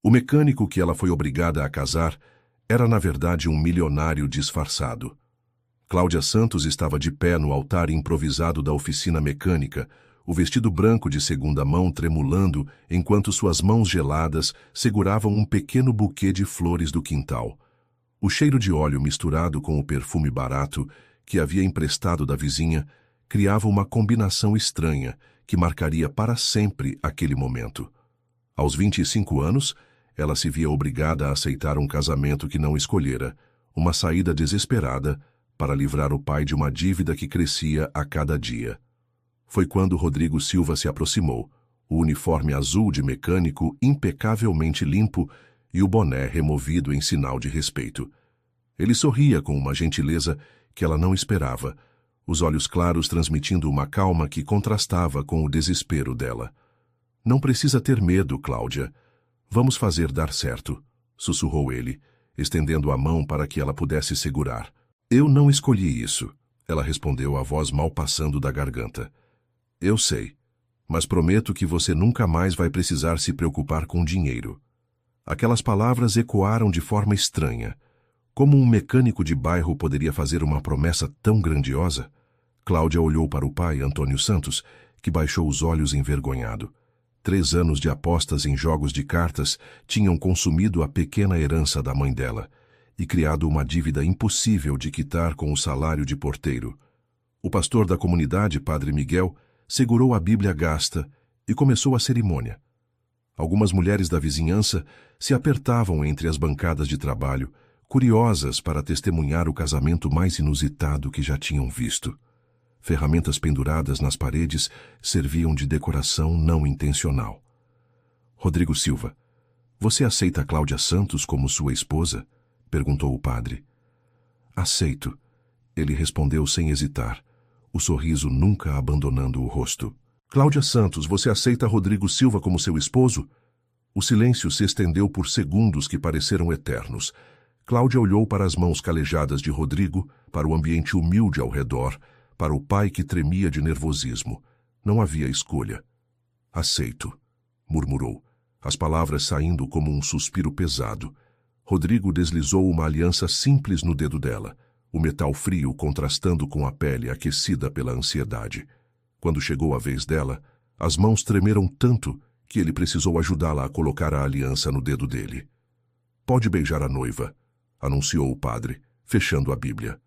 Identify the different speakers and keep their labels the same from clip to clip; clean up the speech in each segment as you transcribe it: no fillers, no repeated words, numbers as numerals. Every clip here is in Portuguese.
Speaker 1: O mecânico que ela foi obrigada a casar era, na verdade, um milionário disfarçado. Cláudia Santos estava de pé no altar improvisado da oficina mecânica, o vestido branco de segunda mão tremulando enquanto suas mãos geladas seguravam um pequeno buquê de flores do quintal. O cheiro de óleo misturado com o perfume barato que havia emprestado da vizinha criava uma combinação estranha que marcaria para sempre aquele momento. Aos 25 anos, ela se via obrigada a aceitar um casamento que não escolhera, uma saída desesperada para livrar o pai de uma dívida que crescia a cada dia. Foi quando Rodrigo Silva se aproximou, o uniforme azul de mecânico impecavelmente limpo e o boné removido em sinal de respeito. Ele sorria com uma gentileza que ela não esperava, os olhos claros transmitindo uma calma que contrastava com o desespero dela. "Não precisa ter medo, Cláudia. Vamos fazer dar certo", sussurrou ele, estendendo a mão para que ela pudesse segurar. "Eu não escolhi isso", ela respondeu, a voz mal passando da garganta. "Eu sei, mas prometo que você nunca mais vai precisar se preocupar com dinheiro." Aquelas palavras ecoaram de forma estranha. Como um mecânico de bairro poderia fazer uma promessa tão grandiosa? Cláudia olhou para o pai, Antônio Santos, que baixou os olhos envergonhado. 3 anos de apostas em jogos de cartas tinham consumido a pequena herança da mãe dela e criado uma dívida impossível de quitar com o salário de porteiro. O pastor da comunidade, Padre Miguel, segurou a Bíblia gasta e começou a cerimônia. Algumas mulheres da vizinhança se apertavam entre as bancadas de trabalho, curiosas para testemunhar o casamento mais inusitado que já tinham visto. Ferramentas penduradas nas paredes serviam de decoração não intencional. "Rodrigo Silva, você aceita Cláudia Santos como sua esposa?" perguntou o padre. "Aceito", ele respondeu sem hesitar, o sorriso nunca abandonando o rosto. "Cláudia Santos, você aceita Rodrigo Silva como seu esposo?" O silêncio se estendeu por segundos que pareceram eternos. Cláudia olhou para as mãos calejadas de Rodrigo, para o ambiente humilde ao redor, para o pai que tremia de nervosismo. Não havia escolha. "Aceito", murmurou, as palavras saindo como um suspiro pesado. Rodrigo deslizou uma aliança simples no dedo dela, o metal frio contrastando com a pele aquecida pela ansiedade. Quando chegou a vez dela, as mãos tremeram tanto que ele precisou ajudá-la a colocar a aliança no dedo dele. "Pode beijar a noiva", anunciou o padre, fechando a Bíblia.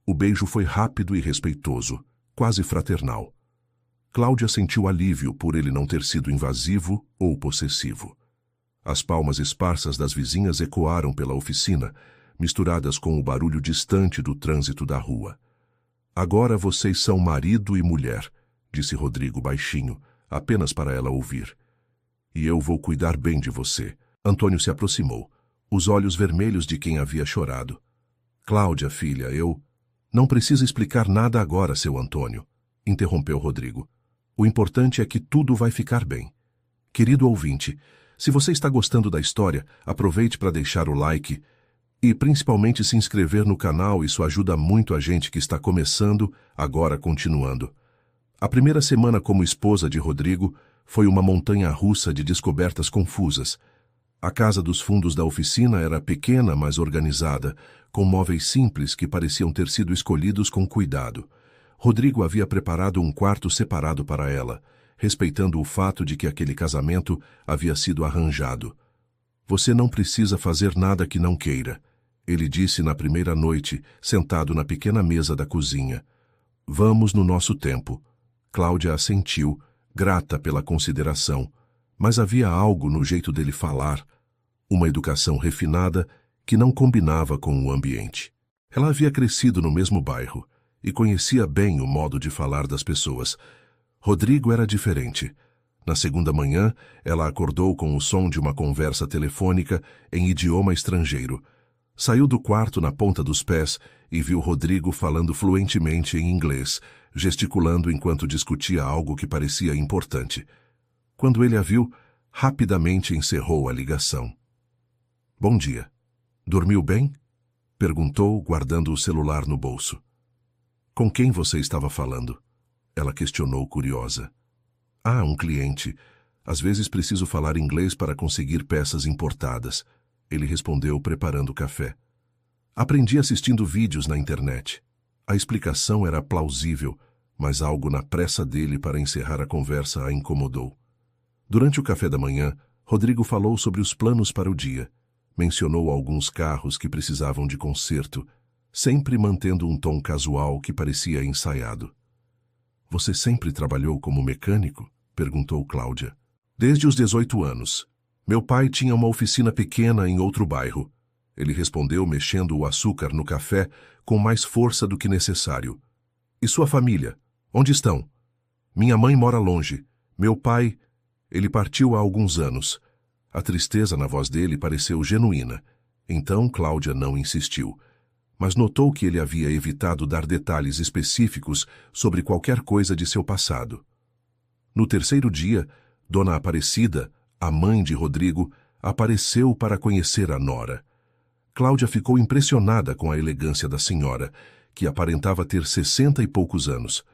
Speaker 1: O beijo foi rápido e respeitoso, quase fraternal. Cláudia sentiu alívio por ele não ter sido invasivo ou possessivo. As palmas esparsas das vizinhas ecoaram pela oficina, misturadas com o barulho distante do trânsito da rua. "Agora vocês são marido e mulher", disse Rodrigo baixinho, apenas para ela ouvir. "E eu vou cuidar bem de você." Antônio se aproximou, os olhos vermelhos de quem havia chorado. "Cláudia, filha, eu..." "Não precisa explicar nada agora, seu Antônio", interrompeu Rodrigo. "O importante é que tudo vai ficar bem. Querido ouvinte, se você está gostando da história, aproveite para deixar o like e principalmente se inscrever no canal, isso ajuda muito a gente que está começando, agora continuando. A primeira semana como esposa de Rodrigo foi uma montanha-russa de descobertas confusas. A casa dos fundos da oficina era pequena, mas organizada, com móveis simples que pareciam ter sido escolhidos com cuidado. Rodrigo havia preparado um quarto separado para ela, respeitando o fato de que aquele casamento havia sido arranjado. "Você não precisa fazer nada que não queira", ele disse na primeira noite, sentado na pequena mesa da cozinha. "Vamos no nosso tempo." Cláudia assentiu, grata pela consideração, mas havia algo no jeito dele falar, uma educação refinada que não combinava com o ambiente. Ela havia crescido no mesmo bairro e conhecia bem o modo de falar das pessoas. Rodrigo era diferente. Na segunda manhã, ela acordou com o som de uma conversa telefônica em idioma estrangeiro. Saiu do quarto na ponta dos pés e viu Rodrigo falando fluentemente em inglês, gesticulando enquanto discutia algo que parecia importante. Quando ele a viu, rapidamente encerrou a ligação. "Bom dia. Dormiu bem?" perguntou, guardando o celular no bolso. "Com quem você estava falando?" ela questionou curiosa. "Ah, um cliente. Às vezes preciso falar inglês para conseguir peças importadas, ele respondeu preparando o café. Aprendi assistindo vídeos na internet. A explicação era plausível, mas algo na pressa dele para encerrar a conversa a incomodou. Durante o café da manhã, Rodrigo falou sobre os planos para o dia. Mencionou alguns carros que precisavam de conserto, sempre mantendo um tom casual que parecia ensaiado. Você sempre trabalhou como mecânico? Perguntou Cláudia. Desde os 18 anos. Meu pai tinha uma oficina pequena em outro bairro. Ele respondeu mexendo o açúcar no café com mais força do que necessário. E sua família? Onde estão? Minha mãe mora longe. Meu pai... Ele partiu há alguns anos. A tristeza na voz dele pareceu genuína. Então Cláudia não insistiu, mas notou que ele havia evitado dar detalhes específicos sobre qualquer coisa de seu passado. No terceiro dia, Dona Aparecida, a mãe de Rodrigo, apareceu para conhecer a nora. Cláudia ficou impressionada com a elegância da senhora, que aparentava ter 60 e poucos anos.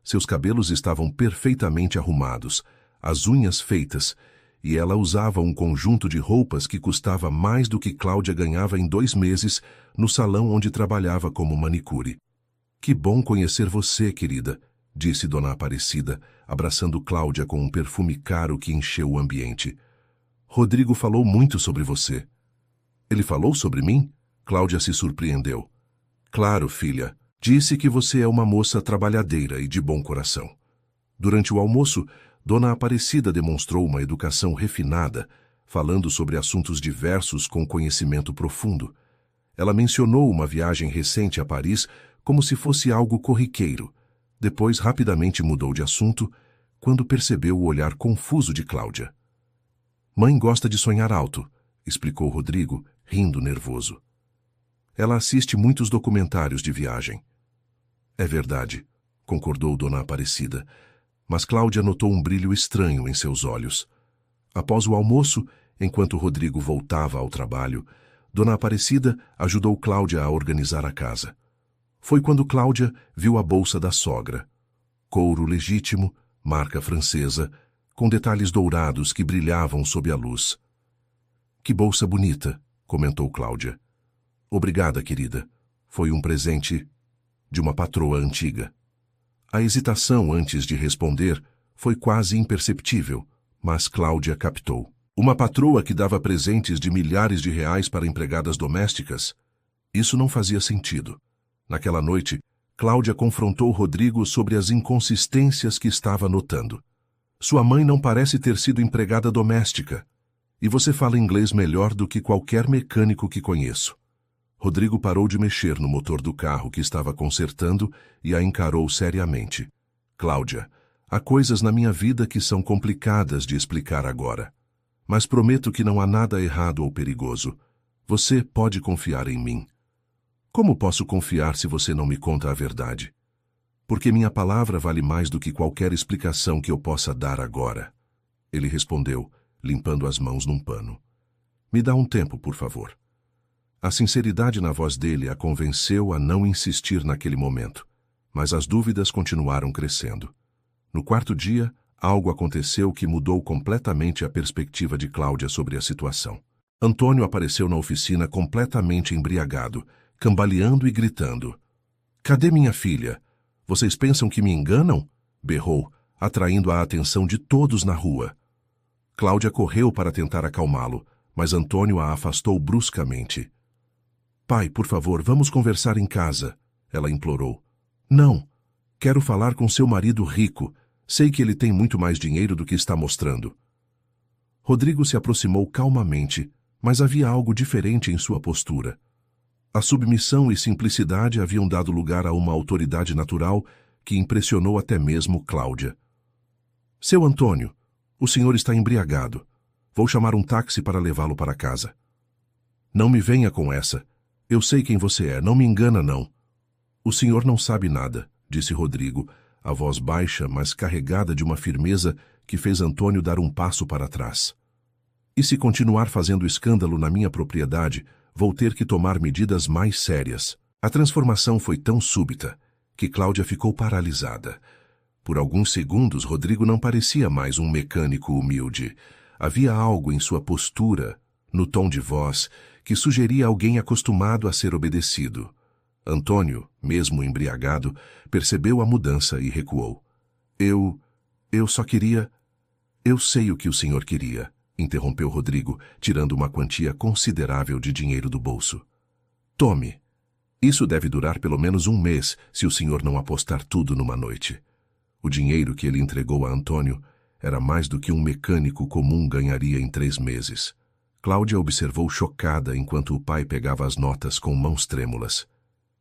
Speaker 1: Seus cabelos estavam perfeitamente arrumados, as unhas feitas, e ela usava um conjunto de roupas que custava mais do que Cláudia ganhava em 2 meses no salão onde trabalhava como manicure. Que bom conhecer você, querida, disse Dona Aparecida, abraçando Cláudia com um perfume caro que encheu o ambiente. Rodrigo falou muito sobre você. Ele falou sobre mim? Cláudia se surpreendeu. Claro, filha. Disse que você é uma moça trabalhadeira e de bom coração. Durante o almoço, Dona Aparecida demonstrou uma educação refinada, falando sobre assuntos diversos com conhecimento profundo. Ela mencionou uma viagem recente a Paris como se fosse algo corriqueiro. Depois rapidamente mudou de assunto, quando percebeu o olhar confuso de Cláudia. Mãe gosta de sonhar alto, explicou Rodrigo, rindo nervoso. Ela assiste muitos documentários de viagem. É verdade, concordou Dona Aparecida, mas Cláudia notou um brilho estranho em seus olhos. Após o almoço, enquanto Rodrigo voltava ao trabalho, Dona Aparecida ajudou Cláudia a organizar a casa. Foi quando Cláudia viu a bolsa da sogra. Couro legítimo, marca francesa, com detalhes dourados que brilhavam sob a luz. Que bolsa bonita, comentou Cláudia. Obrigada, querida. Foi um presente de uma patroa antiga. A hesitação antes de responder foi quase imperceptível, mas Cláudia captou. Uma patroa que dava presentes de milhares de reais para empregadas domésticas? Isso não fazia sentido. Naquela noite, Cláudia confrontou Rodrigo sobre as inconsistências que estava notando. Sua mãe não parece ter sido empregada doméstica. E você fala inglês melhor do que qualquer mecânico que conheço. Rodrigo parou de mexer no motor do carro que estava consertando e a encarou seriamente. Cláudia, há coisas na minha vida que são complicadas de explicar agora. Mas prometo que não há nada errado ou perigoso. Você pode confiar em mim. Como posso confiar se você não me conta a verdade? Porque minha palavra vale mais do que qualquer explicação que eu possa dar agora. Ele respondeu, limpando as mãos num pano. Me dá um tempo, por favor. A sinceridade na voz dele a convenceu a não insistir naquele momento, mas as dúvidas continuaram crescendo. No quarto dia, algo aconteceu que mudou completamente a perspectiva de Cláudia sobre a situação. Antônio apareceu na oficina completamente embriagado, cambaleando e gritando. Cadê minha filha? Vocês pensam que me enganam? Berrou, atraindo a atenção de todos na rua. Cláudia correu para tentar acalmá-lo, mas Antônio a afastou bruscamente. Pai, por favor, vamos conversar em casa, ela implorou. Não, quero falar com seu marido rico. Sei que ele tem muito mais dinheiro do que está mostrando. Rodrigo se aproximou calmamente, mas havia algo diferente em sua postura. A submissão e simplicidade haviam dado lugar a uma autoridade natural que impressionou até mesmo Cláudia. Seu Antônio, o senhor está embriagado. Vou chamar um táxi para levá-lo para casa. Não me venha com essa. Eu sei quem você é, não me engana, não. O senhor não sabe nada, disse Rodrigo, a voz baixa, mas carregada de uma firmeza que fez Antônio dar um passo para trás. E se continuar fazendo escândalo na minha propriedade, vou ter que tomar medidas mais sérias. A transformação foi tão súbita que Cláudia ficou paralisada. Por alguns segundos, Rodrigo não parecia mais um mecânico humilde. Havia algo em sua postura, no tom de voz, que sugeria alguém acostumado a ser obedecido. Antônio, mesmo embriagado, percebeu a mudança e recuou. Eu só queria... Eu sei o que o senhor queria, interrompeu Rodrigo, tirando uma quantia considerável de dinheiro do bolso. Tome. Isso deve durar pelo menos um mês, se o senhor não apostar tudo numa noite. O dinheiro que ele entregou a Antônio era mais do que um mecânico comum ganharia em 3 meses. Cláudia observou chocada enquanto o pai pegava as notas com mãos trêmulas.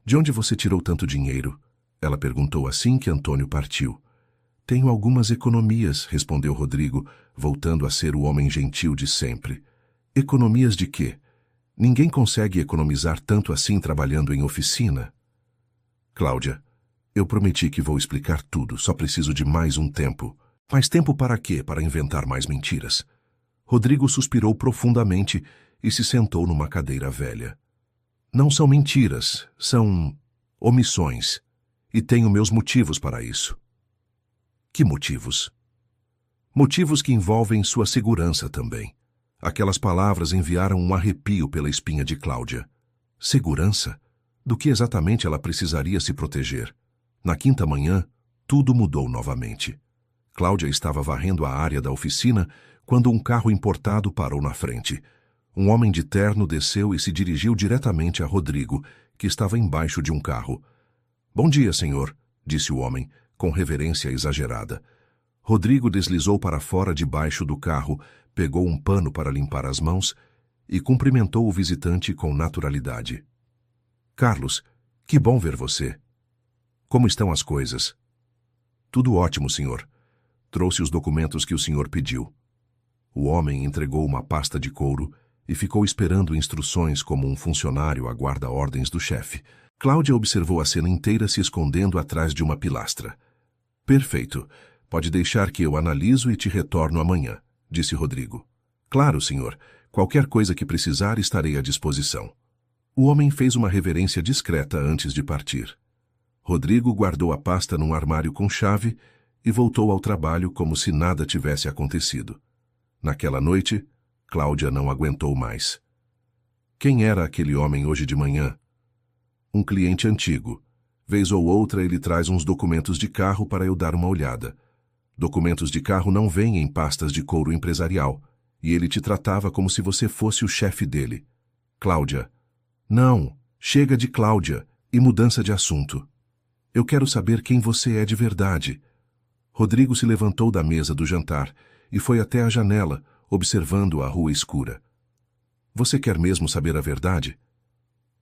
Speaker 1: De onde você tirou tanto dinheiro? Ela perguntou assim que Antônio partiu. Tenho algumas economias, respondeu Rodrigo, voltando a ser o homem gentil de sempre. Economias de quê? Ninguém consegue economizar tanto assim trabalhando em oficina. Cláudia, eu prometi que vou explicar tudo, só preciso de mais um tempo. Mais tempo para quê? Para inventar mais mentiras. Rodrigo suspirou profundamente e se sentou numa cadeira velha. Não são mentiras, são omissões. E tenho meus motivos para isso. Que motivos? Motivos que envolvem sua segurança também. Aquelas palavras enviaram um arrepio pela espinha de Cláudia. Segurança? Do que exatamente ela precisaria se proteger? Na quinta manhã, tudo mudou novamente. Cláudia estava varrendo a área da oficina quando um carro importado parou na frente. Um homem de terno desceu e se dirigiu diretamente a Rodrigo, que estava embaixo de um carro. Bom dia, senhor, disse o homem, com reverência exagerada. Rodrigo deslizou para fora debaixo do carro, pegou um pano para limpar as mãos e cumprimentou o visitante com naturalidade. Carlos, que bom ver você. Como estão as coisas? Tudo ótimo, senhor. Trouxe os documentos que o senhor pediu. O homem entregou uma pasta de couro e ficou esperando instruções como um funcionário aguarda ordens do chefe. Cláudia observou a cena inteira se escondendo atrás de uma pilastra. Perfeito. Pode deixar que eu analiso e te retorno amanhã, disse Rodrigo. Claro, senhor. Qualquer coisa que precisar estarei à disposição. O homem fez uma reverência discreta antes de partir. Rodrigo guardou a pasta num armário com chave e voltou ao trabalho como se nada tivesse acontecido. Naquela noite, Cláudia não aguentou mais. Quem era aquele homem hoje de manhã? Um cliente antigo. Vez ou outra ele traz uns documentos de carro para eu dar uma olhada. Documentos de carro não vêm em pastas de couro empresarial, e ele te tratava como se você fosse o chefe dele. Cláudia. Não, chega de Cláudia e mudança de assunto. Eu quero saber quem você é de verdade. Rodrigo se levantou da mesa do jantar e foi até a janela, observando a rua escura. Você quer mesmo saber a verdade?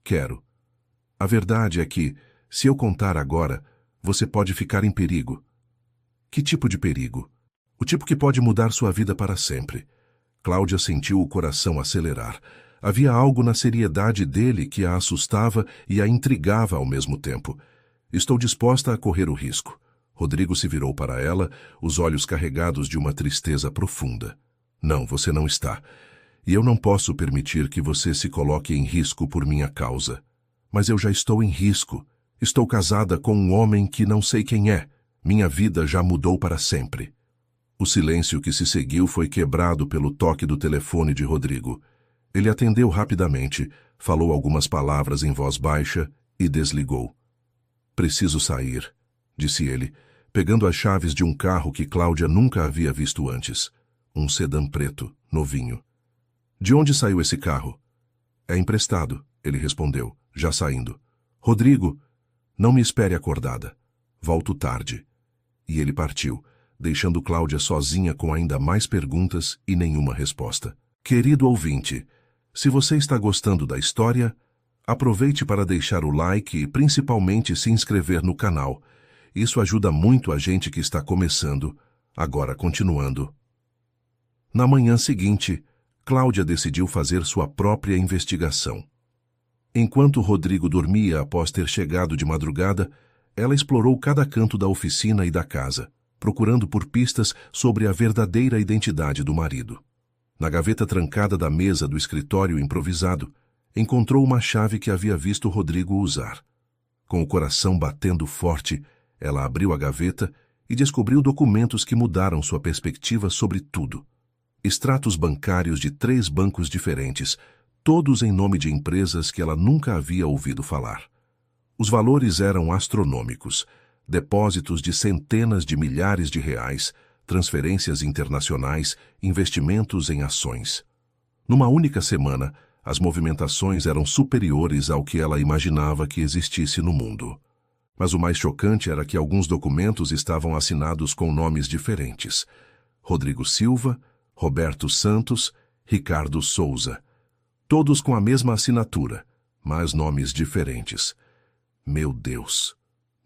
Speaker 1: Quero. A verdade é que, se eu contar agora, você pode ficar em perigo. Que tipo de perigo? O tipo que pode mudar sua vida para sempre. Cláudia sentiu o coração acelerar. Havia algo na seriedade dele que a assustava e a intrigava ao mesmo tempo. Estou disposta a correr o risco. Rodrigo se virou para ela, os olhos carregados de uma tristeza profunda. Não, você não está. E eu não posso permitir que você se coloque em risco por minha causa. Mas eu já estou em risco. Estou casada com um homem que não sei quem é. Minha vida já mudou para sempre. O silêncio que se seguiu foi quebrado pelo toque do telefone de Rodrigo. Ele atendeu rapidamente, falou algumas palavras em voz baixa e desligou. Preciso sair, disse ele, pegando as chaves de um carro que Cláudia nunca havia visto antes. Um sedã preto, novinho. De onde saiu esse carro? É emprestado, ele respondeu, já saindo. Rodrigo, não me espere acordada. Volto tarde. E ele partiu, deixando Cláudia sozinha com ainda mais perguntas e nenhuma resposta. Querido ouvinte, se você está gostando da história, aproveite para deixar o like e principalmente se inscrever no canal. Isso ajuda muito a gente que está começando. Agora continuando. Na manhã seguinte, Cláudia decidiu fazer sua própria investigação. Enquanto Rodrigo dormia após ter chegado de madrugada, ela explorou cada canto da oficina e da casa, procurando por pistas sobre a verdadeira identidade do marido. Na gaveta trancada da mesa do escritório improvisado, encontrou uma chave que havia visto Rodrigo usar. Com o coração batendo forte, ela abriu a gaveta e descobriu documentos que mudaram sua perspectiva sobre tudo. Extratos bancários de 3 bancos diferentes, todos em nome de empresas que ela nunca havia ouvido falar. Os valores eram astronômicos, depósitos de centenas de milhares de reais, transferências internacionais, investimentos em ações. Numa única semana, as movimentações eram superiores ao que ela imaginava que existisse no mundo. Mas o mais chocante era que alguns documentos estavam assinados com nomes diferentes. Rodrigo Silva, Roberto Santos, Ricardo Souza. Todos com a mesma assinatura, mas nomes diferentes. Meu Deus!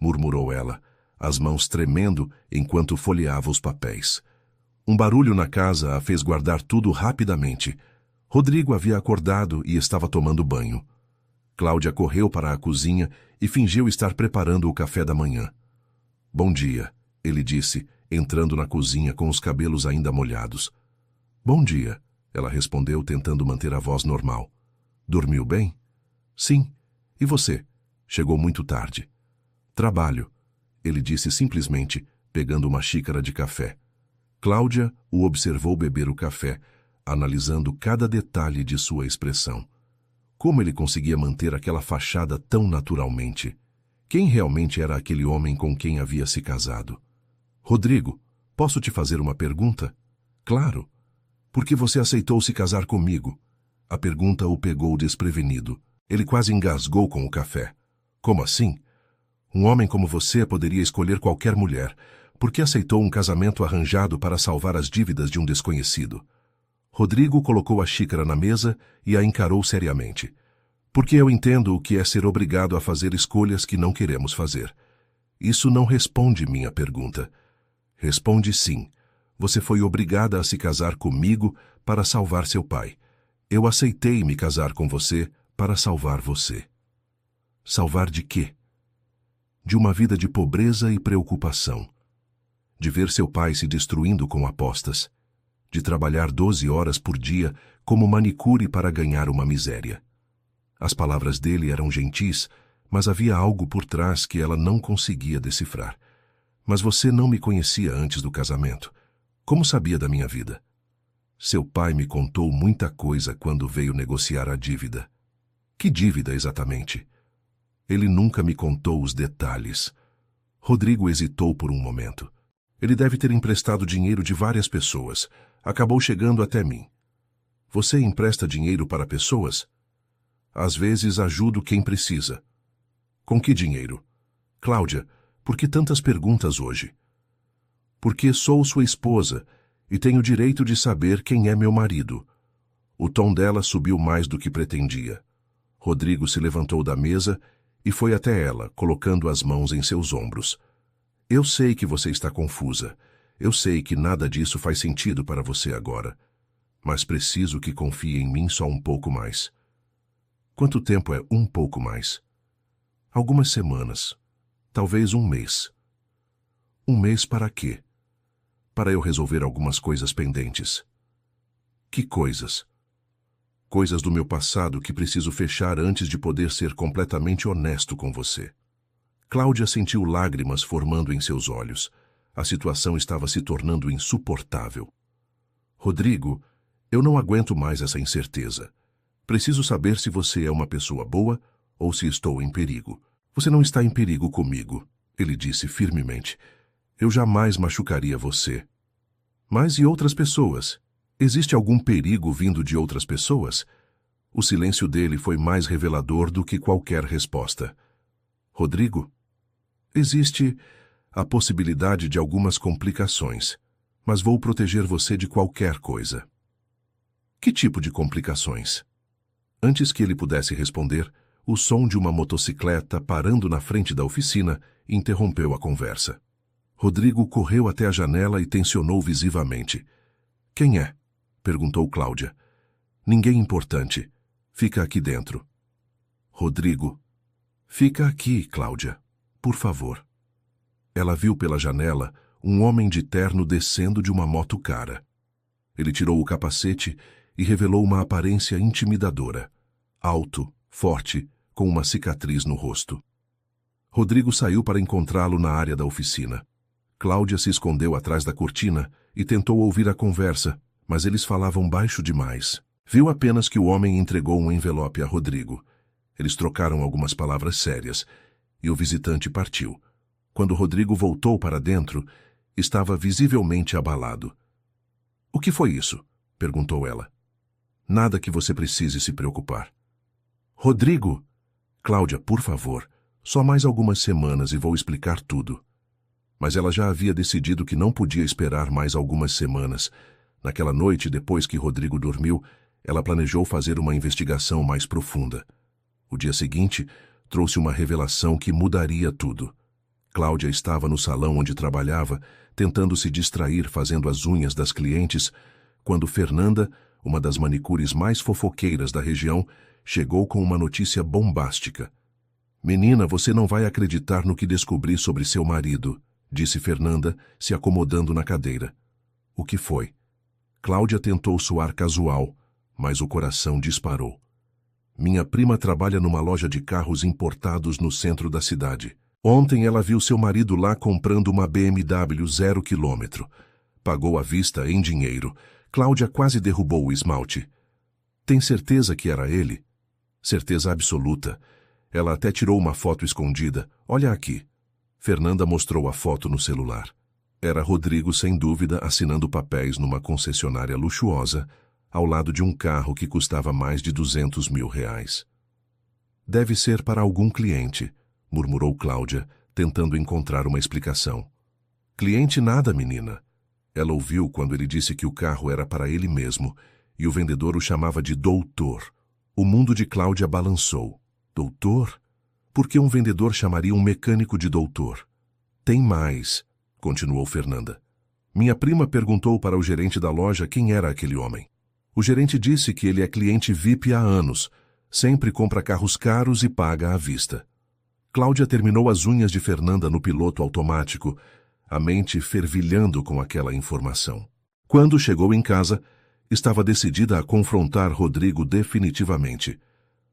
Speaker 1: Murmurou ela, as mãos tremendo enquanto folheava os papéis. Um barulho na casa a fez guardar tudo rapidamente. Rodrigo havia acordado e estava tomando banho. Cláudia correu para a cozinha e fingiu estar preparando o café da manhã. Bom dia, ele disse, entrando na cozinha com os cabelos ainda molhados. Bom dia, ela respondeu, tentando manter a voz normal. Dormiu bem? Sim. E você? Chegou muito tarde. Trabalho, ele disse simplesmente, pegando uma xícara de café. Cláudia o observou beber o café, analisando cada detalhe de sua expressão. Como ele conseguia manter aquela fachada tão naturalmente? Quem realmente era aquele homem com quem havia se casado? Rodrigo, posso te fazer uma pergunta? Claro. Por que você aceitou se casar comigo? A pergunta o pegou desprevenido. Ele quase engasgou com o café. Como assim? Um homem como você poderia escolher qualquer mulher. Por que aceitou um casamento arranjado para salvar as dívidas de um desconhecido? Rodrigo colocou a xícara na mesa e a encarou seriamente. Porque eu entendo o que é ser obrigado a fazer escolhas que não queremos fazer. Isso não responde minha pergunta. Responde sim. Você foi obrigada a se casar comigo para salvar seu pai. Eu aceitei me casar com você para salvar você. Salvar de quê? De uma vida de pobreza e preocupação. De ver seu pai se destruindo com apostas. De trabalhar 12 horas por dia como manicure para ganhar uma miséria. As palavras dele eram gentis, mas havia algo por trás que ela não conseguia decifrar. Mas você não me conhecia antes do casamento. Como sabia da minha vida? Seu pai me contou muita coisa quando veio negociar a dívida. Que dívida exatamente? Ele nunca me contou os detalhes. Rodrigo hesitou por um momento. Ele deve ter emprestado dinheiro de várias pessoas. Acabou chegando até mim. Você empresta dinheiro para pessoas? Às vezes ajudo quem precisa. Com que dinheiro? Cláudia, por que tantas perguntas hoje? Porque sou sua esposa e tenho o direito de saber quem é meu marido. O tom dela subiu mais do que pretendia. Rodrigo se levantou da mesa e foi até ela, colocando as mãos em seus ombros. Eu sei que você está confusa. Eu sei que nada disso faz sentido para você agora. Mas preciso que confie em mim só um pouco mais. Quanto tempo é um pouco mais? Algumas semanas. Talvez um mês. Um mês para quê? Para eu resolver algumas coisas pendentes. Que coisas? Coisas do meu passado que preciso fechar antes de poder ser completamente honesto com você. Cláudia sentiu lágrimas formando em seus olhos. A situação estava se tornando insuportável. Rodrigo, eu não aguento mais essa incerteza. Preciso saber se você é uma pessoa boa ou se estou em perigo. Você não está em perigo comigo, ele disse firmemente. Eu jamais machucaria você. Mas e outras pessoas? Existe algum perigo vindo de outras pessoas? O silêncio dele foi mais revelador do que qualquer resposta. Rodrigo, existe a possibilidade de algumas complicações, mas vou proteger você de qualquer coisa. Que tipo de complicações? Antes que ele pudesse responder, o som de uma motocicleta parando na frente da oficina interrompeu a conversa. Rodrigo correu até a janela e tensionou visivamente. Quem é? Perguntou Cláudia. Ninguém importante. Fica aqui dentro. Rodrigo. Fica aqui, Cláudia. Por favor. Ela viu pela janela um homem de terno descendo de uma moto cara. Ele tirou o capacete e revelou uma aparência intimidadora. Alto, forte, com uma cicatriz no rosto. Rodrigo saiu para encontrá-lo na área da oficina. Cláudia se escondeu atrás da cortina e tentou ouvir a conversa, mas eles falavam baixo demais. Viu apenas que o homem entregou um envelope a Rodrigo. Eles trocaram algumas palavras sérias, e o visitante partiu. Quando Rodrigo voltou para dentro, estava visivelmente abalado. — O que foi isso? Perguntou ela. — Nada que você precise se preocupar. — Rodrigo! Cláudia, por favor, só mais algumas semanas e vou explicar tudo. Mas ela já havia decidido que não podia esperar mais algumas semanas. Naquela noite, depois que Rodrigo dormiu, ela planejou fazer uma investigação mais profunda. O dia seguinte trouxe uma revelação que mudaria tudo. Cláudia estava no salão onde trabalhava, tentando se distrair fazendo as unhas das clientes, quando Fernanda, uma das manicures mais fofoqueiras da região, chegou com uma notícia bombástica. — Menina, você não vai acreditar no que descobri sobre seu marido, disse Fernanda, se acomodando na cadeira. — O que foi? Cláudia tentou soar casual, mas o coração disparou. — Minha prima trabalha numa loja de carros importados no centro da cidade. Ontem ela viu seu marido lá comprando uma BMW 0 km. Pagou à vista em dinheiro. Cláudia quase derrubou o esmalte. — Tem certeza que era ele? — Certeza absoluta. Ela até tirou uma foto escondida. Olha aqui. Fernanda mostrou a foto no celular. Era Rodrigo, sem dúvida, assinando papéis numa concessionária luxuosa, ao lado de um carro que custava mais de R$200 mil. — Deve ser para algum cliente, murmurou Cláudia, tentando encontrar uma explicação. — Cliente nada, menina. Ela ouviu quando ele disse que o carro era para ele mesmo, e o vendedor o chamava de doutor. O mundo de Cláudia balançou. Doutor? Por que um vendedor chamaria um mecânico de doutor? Tem mais, continuou Fernanda. Minha prima perguntou para o gerente da loja quem era aquele homem. O gerente disse que ele é cliente VIP há anos, sempre compra carros caros e paga à vista. Cláudia terminou as unhas de Fernanda no piloto automático, a mente fervilhando com aquela informação. Quando chegou em casa, estava decidida a confrontar Rodrigo definitivamente.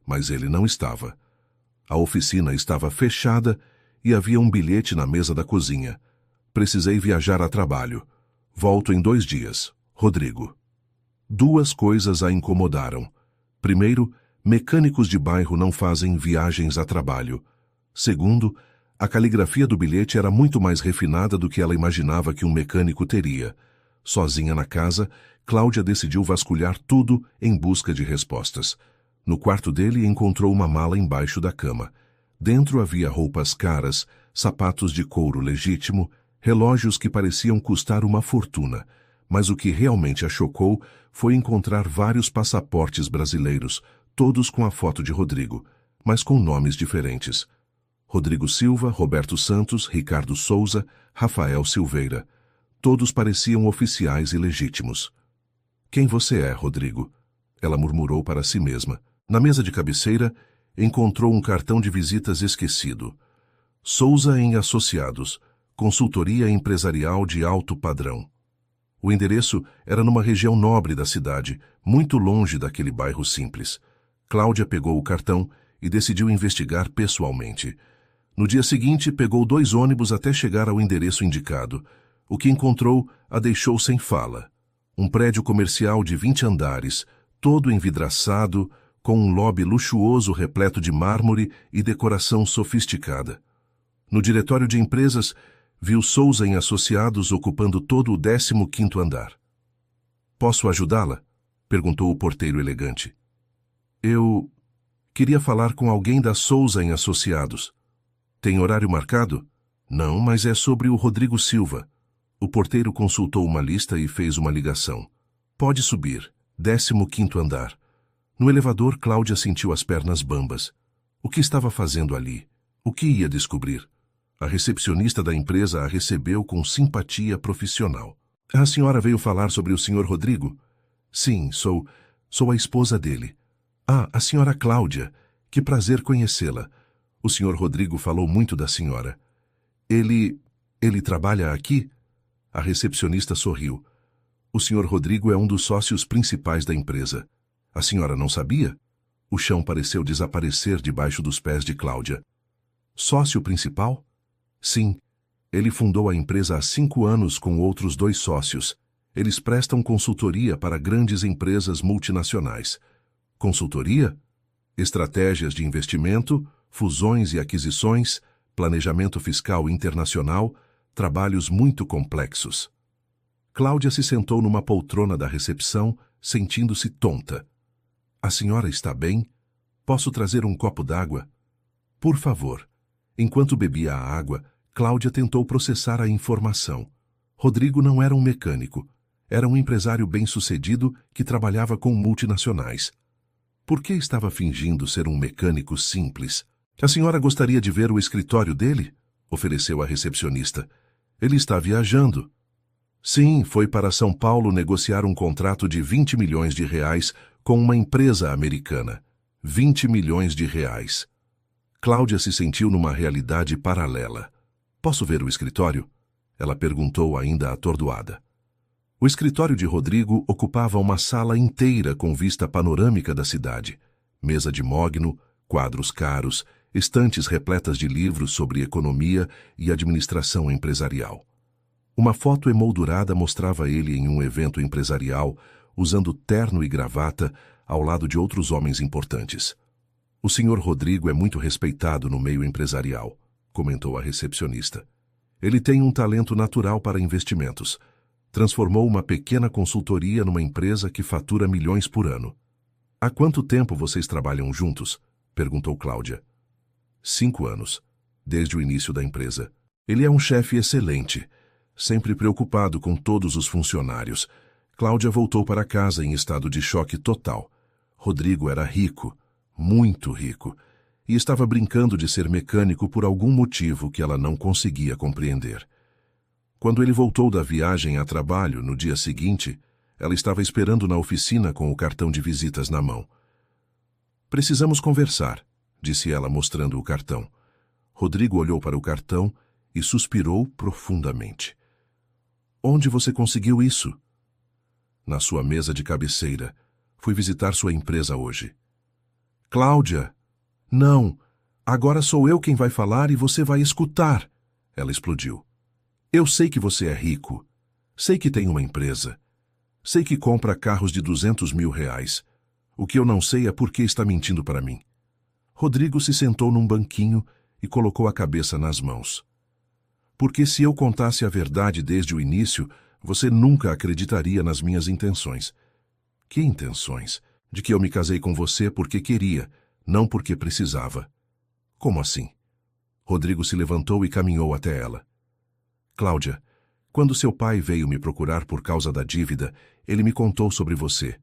Speaker 1: Mas ele não estava. A oficina estava fechada e havia um bilhete na mesa da cozinha. Precisei viajar a trabalho. Volto em 2 dias. Rodrigo. 2 coisas a incomodaram. Primeiro, mecânicos de bairro não fazem viagens a trabalho. Segundo, a caligrafia do bilhete era muito mais refinada do que ela imaginava que um mecânico teria. Sozinha na casa, Cláudia decidiu vasculhar tudo em busca de respostas. No quarto dele encontrou uma mala embaixo da cama. Dentro havia roupas caras, sapatos de couro legítimo, relógios que pareciam custar uma fortuna. Mas o que realmente a chocou foi encontrar vários passaportes brasileiros, todos com a foto de Rodrigo, mas com nomes diferentes. Rodrigo Silva, Roberto Santos, Ricardo Souza, Rafael Silveira. Todos pareciam oficiais e legítimos. — Quem você é, Rodrigo? Ela murmurou para si mesma. Na mesa de cabeceira, encontrou um cartão de visitas esquecido. Souza em Associados, consultoria empresarial de alto padrão. O endereço era numa região nobre da cidade, muito longe daquele bairro simples. Cláudia pegou o cartão e decidiu investigar pessoalmente. No dia seguinte, pegou 2 ônibus até chegar ao endereço indicado. O que encontrou a deixou sem fala. Um prédio comercial de 20 andares, todo envidraçado, com um lobby luxuoso repleto de mármore e decoração sofisticada. No diretório de empresas, viu Souza em Associados ocupando todo o 15º andar. — Posso ajudá-la? Perguntou o porteiro elegante. — Eu queria falar com alguém da Souza em Associados. — Tem horário marcado? — Não, mas é sobre o Rodrigo Silva. O porteiro consultou uma lista e fez uma ligação. — Pode subir. 15º andar. No elevador, Cláudia sentiu as pernas bambas. O que estava fazendo ali? O que ia descobrir? A recepcionista da empresa a recebeu com simpatia profissional. — A senhora veio falar sobre o Sr. Rodrigo? — Sim, sou a esposa dele. — Ah, a senhora Cláudia. Que prazer conhecê-la. O Sr. Rodrigo falou muito da senhora. Ele trabalha aqui? A recepcionista sorriu. O Sr. Rodrigo é um dos sócios principais da empresa. A senhora não sabia? O chão pareceu desaparecer debaixo dos pés de Cláudia. Sócio principal? Sim. Ele fundou a empresa há 5 anos com outros 2 sócios. Eles prestam consultoria para grandes empresas multinacionais. Consultoria? Estratégias de investimento, fusões e aquisições, planejamento fiscal internacional, trabalhos muito complexos. Cláudia se sentou numa poltrona da recepção, sentindo-se tonta. A senhora está bem? Posso trazer um copo d'água? Por favor. Enquanto bebia a água, Cláudia tentou processar a informação. Rodrigo não era um mecânico. Era um empresário bem-sucedido que trabalhava com multinacionais. Por que estava fingindo ser um mecânico simples? A senhora gostaria de ver o escritório dele? Ofereceu a recepcionista. Ele está viajando. Sim, foi para São Paulo negociar um contrato de 20 milhões de reais com uma empresa americana. 20 milhões de reais. Cláudia se sentiu numa realidade paralela. Posso ver o escritório? Ela perguntou ainda atordoada. O escritório de Rodrigo ocupava uma sala inteira com vista panorâmica da cidade. Mesa de mogno, quadros caros, estantes repletas de livros sobre economia e administração empresarial. Uma foto emoldurada mostrava ele em um evento empresarial, usando terno e gravata, ao lado de outros homens importantes. O senhor Rodrigo é muito respeitado no meio empresarial, comentou a recepcionista. Ele tem um talento natural para investimentos. Transformou uma pequena consultoria numa empresa que fatura milhões por ano. Há quanto tempo vocês trabalham juntos? Perguntou Cláudia. 5 anos, desde o início da empresa. Ele é um chefe excelente, sempre preocupado com todos os funcionários. Cláudia voltou para casa em estado de choque total. Rodrigo era rico, muito rico, e estava brincando de ser mecânico por algum motivo que ela não conseguia compreender. Quando ele voltou da viagem a trabalho, no dia seguinte, ela estava esperando na oficina com o cartão de visitas na mão. Precisamos conversar, disse ela mostrando o cartão. Rodrigo olhou para o cartão e suspirou profundamente. Onde você conseguiu isso? Na sua mesa de cabeceira. Fui visitar sua empresa hoje. Cláudia! Não! Agora sou eu quem vai falar e você vai escutar! Ela explodiu. Eu sei que você é rico. Sei que tem uma empresa. Sei que compra carros de 200 mil reais. O que eu não sei é por que está mentindo para mim. Rodrigo se sentou num banquinho e colocou a cabeça nas mãos. Porque se eu contasse a verdade desde o início, você nunca acreditaria nas minhas intenções. Que intenções? De que eu me casei com você porque queria, não porque precisava. Como assim? Rodrigo se levantou e caminhou até ela. Cláudia, quando seu pai veio me procurar por causa da dívida, ele me contou sobre você.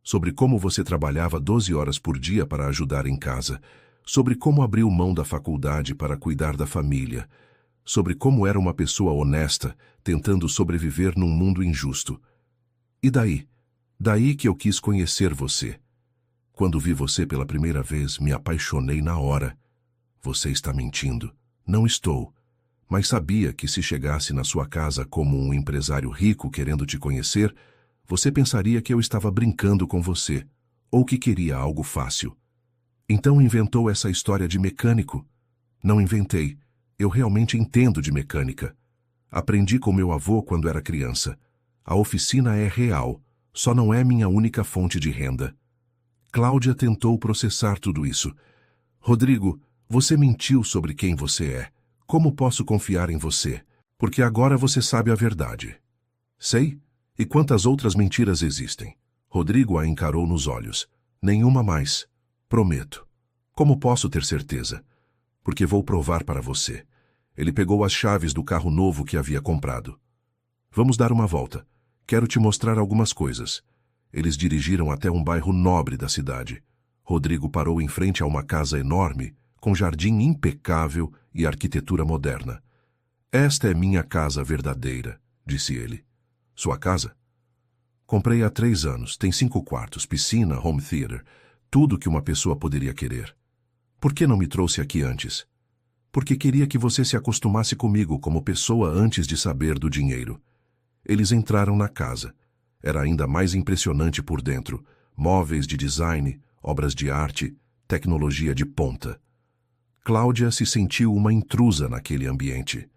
Speaker 1: Sobre como você trabalhava 12 horas por dia para ajudar em casa. Sobre como abriu mão da faculdade para cuidar da família. Sobre como era uma pessoa honesta, tentando sobreviver num mundo injusto. E daí? Daí que eu quis conhecer você. Quando vi você pela primeira vez, me apaixonei na hora. Você está mentindo. Não estou. Mas sabia que se chegasse na sua casa como um empresário rico querendo te conhecer, você pensaria que eu estava brincando com você, ou que queria algo fácil. Então inventou essa história de mecânico. Não inventei. Eu realmente entendo de mecânica. Aprendi com meu avô quando era criança. A oficina é real, só não é minha única fonte de renda. Cláudia tentou processar tudo isso. Rodrigo, você mentiu sobre quem você é. Como posso confiar em você? Porque agora você sabe a verdade. Sei. E quantas outras mentiras existem? Rodrigo a encarou nos olhos. Nenhuma mais. Prometo. Como posso ter certeza? Porque vou provar para você. Ele pegou as chaves do carro novo que havia comprado. Vamos dar uma volta. Quero te mostrar algumas coisas. Eles dirigiram até um bairro nobre da cidade. Rodrigo parou em frente a uma casa enorme, com jardim impecável e arquitetura moderna. Esta é minha casa verdadeira, disse ele. Sua casa? Comprei há 3 anos, tem 5 quartos, piscina, home theater, tudo que uma pessoa poderia querer. Por que não me trouxe aqui antes? Porque queria que você se acostumasse comigo como pessoa antes de saber do dinheiro. Eles entraram na casa. Era ainda mais impressionante por dentro. Móveis de design, obras de arte, tecnologia de ponta. Cláudia se sentiu uma intrusa naquele ambiente.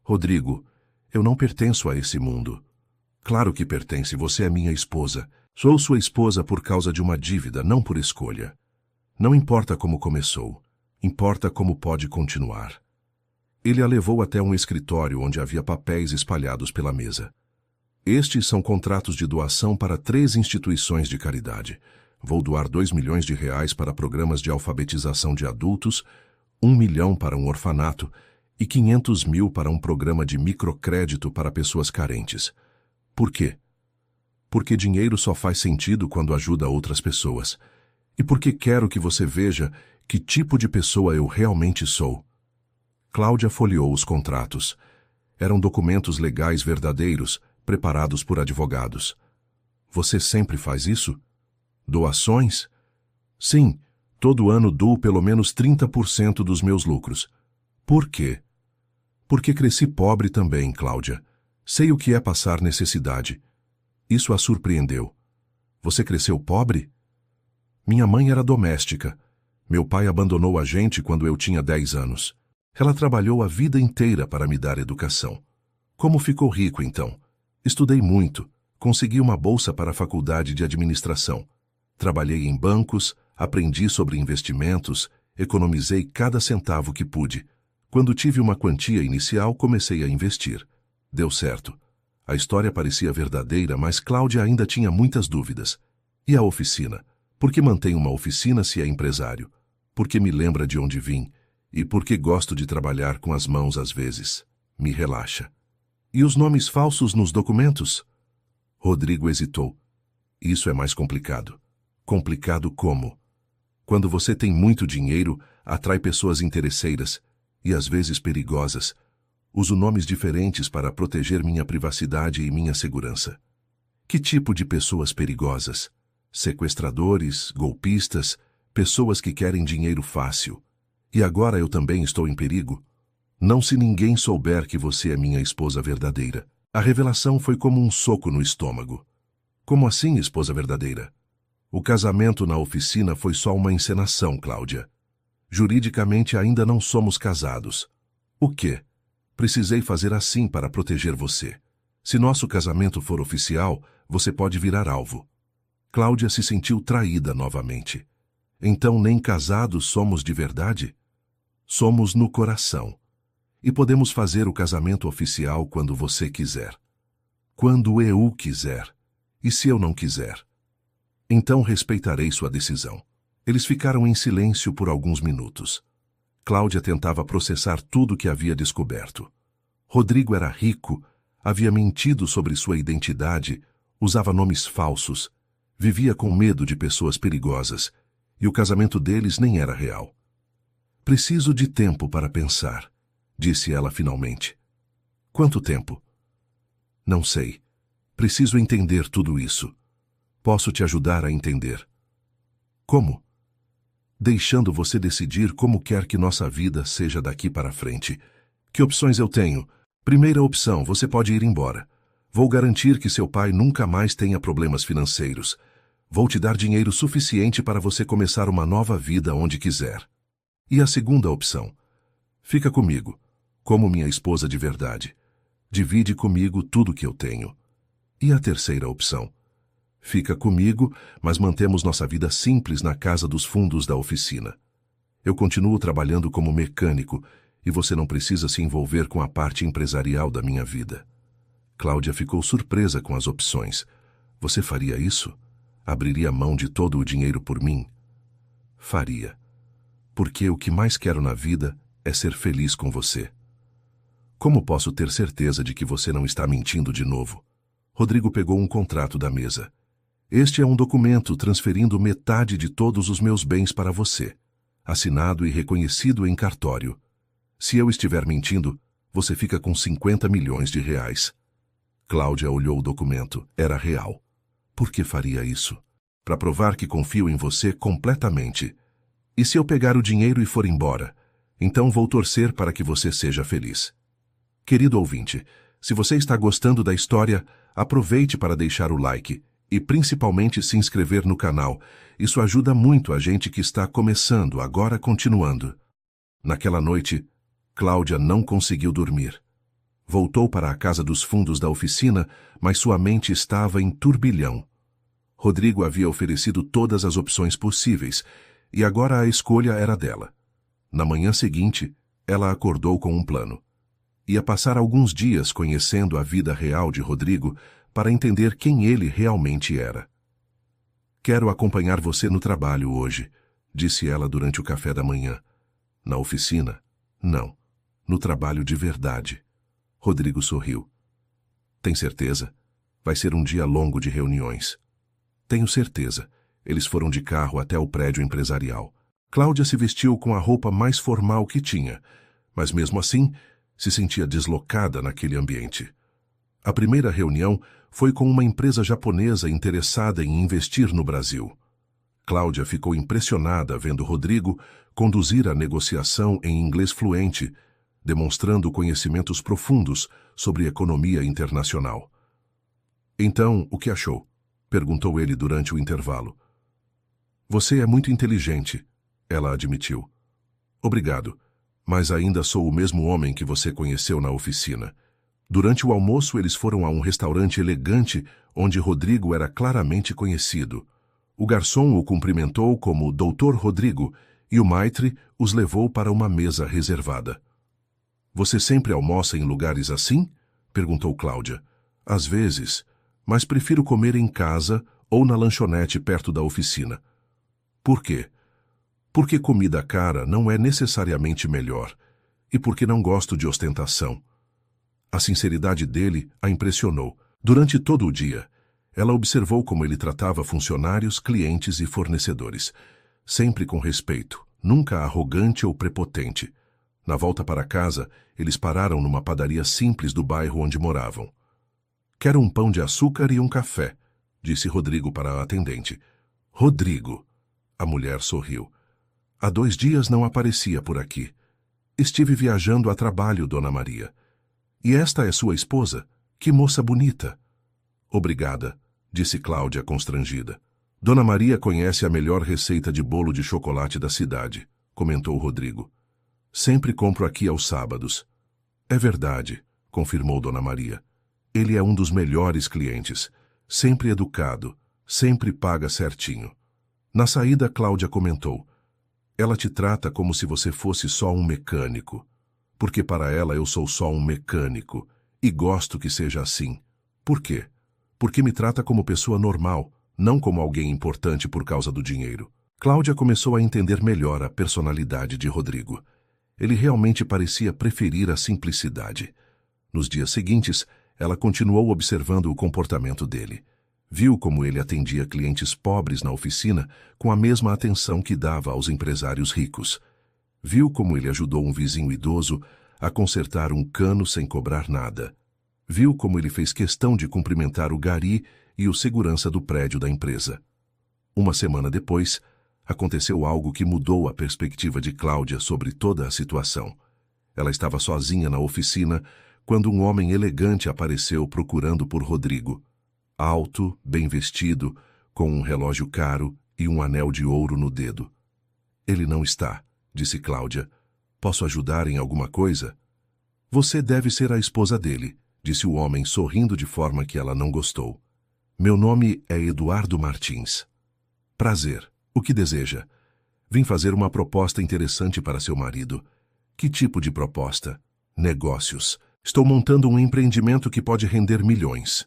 Speaker 1: Rodrigo, eu não pertenço a esse mundo. Claro que pertence, você é minha esposa. Sou sua esposa por causa de uma dívida, não por escolha. Não importa como começou, importa como pode continuar. Ele a levou até um escritório onde havia papéis espalhados pela mesa. Estes são contratos de doação para 3 instituições de caridade. Vou doar R$ 2 milhões para programas de alfabetização de adultos, 1 milhão para um orfanato e 500 mil para um programa de microcrédito para pessoas carentes. Por quê? Porque dinheiro só faz sentido quando ajuda outras pessoas. E porque quero que você veja que tipo de pessoa eu realmente sou. Cláudia folheou os contratos. Eram documentos legais verdadeiros, preparados por advogados. Você sempre faz isso? Doações? Sim, todo ano dou pelo menos 30% dos meus lucros. Por quê? Porque cresci pobre também, Cláudia. Sei o que é passar necessidade. Isso a surpreendeu. Você cresceu pobre? Minha mãe era doméstica. Meu pai abandonou a gente quando eu tinha 10 anos. Ela trabalhou a vida inteira para me dar educação. Como ficou rico, então? Estudei muito. Consegui uma bolsa para a faculdade de administração. Trabalhei em bancos, aprendi sobre investimentos, economizei cada centavo que pude. Quando tive uma quantia inicial, comecei a investir. Deu certo. A história parecia verdadeira, mas Cláudia ainda tinha muitas dúvidas. E a oficina? Por que mantém uma oficina se é empresário? Por que me lembra de onde vim? E por que gosto de trabalhar com as mãos às vezes? Me relaxa. E os nomes falsos nos documentos? Rodrigo hesitou. Isso é mais complicado. Complicado como? Quando você tem muito dinheiro, atrai pessoas interesseiras e às vezes perigosas. Uso nomes diferentes para proteger minha privacidade e minha segurança. Que tipo de pessoas perigosas? Sequestradores, golpistas, pessoas que querem dinheiro fácil. E agora eu também estou em perigo? Não se ninguém souber que você é minha esposa verdadeira. A revelação foi como um soco no estômago. Como assim, esposa verdadeira? O casamento na oficina foi só uma encenação, Cláudia. Juridicamente ainda não somos casados. O quê? Precisei fazer assim para proteger você. Se nosso casamento for oficial, você pode virar alvo. Cláudia se sentiu traída novamente. Então nem casados somos de verdade? Somos no coração. E podemos fazer o casamento oficial quando você quiser. Quando eu quiser. E se eu não quiser? Então respeitarei sua decisão. Eles ficaram em silêncio por alguns minutos. Cláudia tentava processar tudo o que havia descoberto. Rodrigo era rico, havia mentido sobre sua identidade, usava nomes falsos, vivia com medo de pessoas perigosas, e o casamento deles nem era real. Preciso de tempo para pensar, disse ela finalmente. Quanto tempo? Não sei. Preciso entender tudo isso. Posso te ajudar a entender. Como? Deixando você decidir como quer que nossa vida seja daqui para frente. Que opções eu tenho? Primeira opção, você pode ir embora. Vou garantir que seu pai nunca mais tenha problemas financeiros. Vou te dar dinheiro suficiente para você começar uma nova vida onde quiser. E a segunda opção? Fica comigo, como minha esposa de verdade. Divide comigo tudo que eu tenho. E a terceira opção? Fica comigo, mas mantemos nossa vida simples na casa dos fundos da oficina. Eu continuo trabalhando como mecânico e você não precisa se envolver com a parte empresarial da minha vida. Cláudia ficou surpresa com as opções. Você faria isso? Abriria mão de todo o dinheiro por mim? Faria. Porque o que mais quero na vida é ser feliz com você. Como posso ter certeza de que você não está mentindo de novo? Rodrigo pegou um contrato da mesa. Este é um documento transferindo metade de todos os meus bens para você, assinado e reconhecido em cartório. Se eu estiver mentindo, você fica com 50 milhões de reais. Cláudia olhou o documento. Era real. Por que faria isso? Para provar que confio em você completamente. E se eu pegar o dinheiro e for embora? Então vou torcer para que você seja feliz. Querido ouvinte, se você está gostando da história, aproveite para deixar o like e principalmente se inscrever no canal. Isso ajuda muito a gente que está começando, agora continuando. Naquela noite, Cláudia não conseguiu dormir. Voltou para a casa dos fundos da oficina, mas sua mente estava em turbilhão. Rodrigo havia oferecido todas as opções possíveis, e agora a escolha era dela. Na manhã seguinte, ela acordou com um plano. Ia passar alguns dias conhecendo a vida real de Rodrigo para entender quem ele realmente era. "Quero acompanhar você no trabalho hoje", disse ela durante o café da manhã. "Na oficina? Não. No trabalho de verdade." Rodrigo sorriu. "Tem certeza? Vai ser um dia longo de reuniões." "Tenho certeza." Eles foram de carro até o prédio empresarial. Cláudia se vestiu com a roupa mais formal que tinha, mas mesmo assim se sentia deslocada naquele ambiente. A primeira reunião foi com uma empresa japonesa interessada em investir no Brasil. Cláudia ficou impressionada vendo Rodrigo conduzir a negociação em inglês fluente, demonstrando conhecimentos profundos sobre economia internacional. "Então, o que achou?" perguntou ele durante o intervalo. "Você é muito inteligente", ela admitiu. "Obrigado, mas ainda sou o mesmo homem que você conheceu na oficina." Durante o almoço, eles foram a um restaurante elegante onde Rodrigo era claramente conhecido. O garçom o cumprimentou como Dr. Rodrigo e o maitre os levou para uma mesa reservada. "Você sempre almoça em lugares assim?" perguntou Cláudia. "Às vezes, mas prefiro comer em casa ou na lanchonete perto da oficina." "Por quê?" "Porque comida cara não é necessariamente melhor, e porque não gosto de ostentação." A sinceridade dele a impressionou. Durante todo o dia, ela observou como ele tratava funcionários, clientes e fornecedores, sempre com respeito, nunca arrogante ou prepotente. Na volta para casa, eles pararam numa padaria simples do bairro onde moravam. "Quero um pão de açúcar e um café", disse Rodrigo para a atendente. "Rodrigo", a mulher sorriu. "Há 2 dias não aparecia por aqui. Estive viajando a trabalho, Dona Maria." "E esta é sua esposa? Que moça bonita." "Obrigada", disse Cláudia constrangida. "Dona Maria conhece a melhor receita de bolo de chocolate da cidade", comentou Rodrigo. "Sempre compro aqui aos sábados." "É verdade", confirmou Dona Maria. "Ele é um dos melhores clientes. Sempre educado, sempre paga certinho." Na saída, Cláudia comentou: "Ela te trata como se você fosse só um mecânico." "Porque para ela eu sou só um mecânico, e gosto que seja assim." "Por quê?" "Porque me trata como pessoa normal, não como alguém importante por causa do dinheiro." Cláudia começou a entender melhor a personalidade de Rodrigo. Ele realmente parecia preferir a simplicidade. Nos dias seguintes, ela continuou observando o comportamento dele. Viu como ele atendia clientes pobres na oficina com a mesma atenção que dava aos empresários ricos. Viu como ele ajudou um vizinho idoso a consertar um cano sem cobrar nada. Viu como ele fez questão de cumprimentar o gari e o segurança do prédio da empresa. Uma semana depois, aconteceu algo que mudou a perspectiva de Cláudia sobre toda a situação. Ela estava sozinha na oficina quando um homem elegante apareceu procurando por Rodrigo. Alto, bem vestido, com um relógio caro e um anel de ouro no dedo. "Ele não está", disse Cláudia. "Posso ajudar em alguma coisa?" "Você deve ser a esposa dele", disse o homem sorrindo de forma que ela não gostou. "Meu nome é Eduardo Martins." "Prazer. O que deseja?" "Vim fazer uma proposta interessante para seu marido." "Que tipo de proposta?" "Negócios. Estou montando um empreendimento que pode render milhões."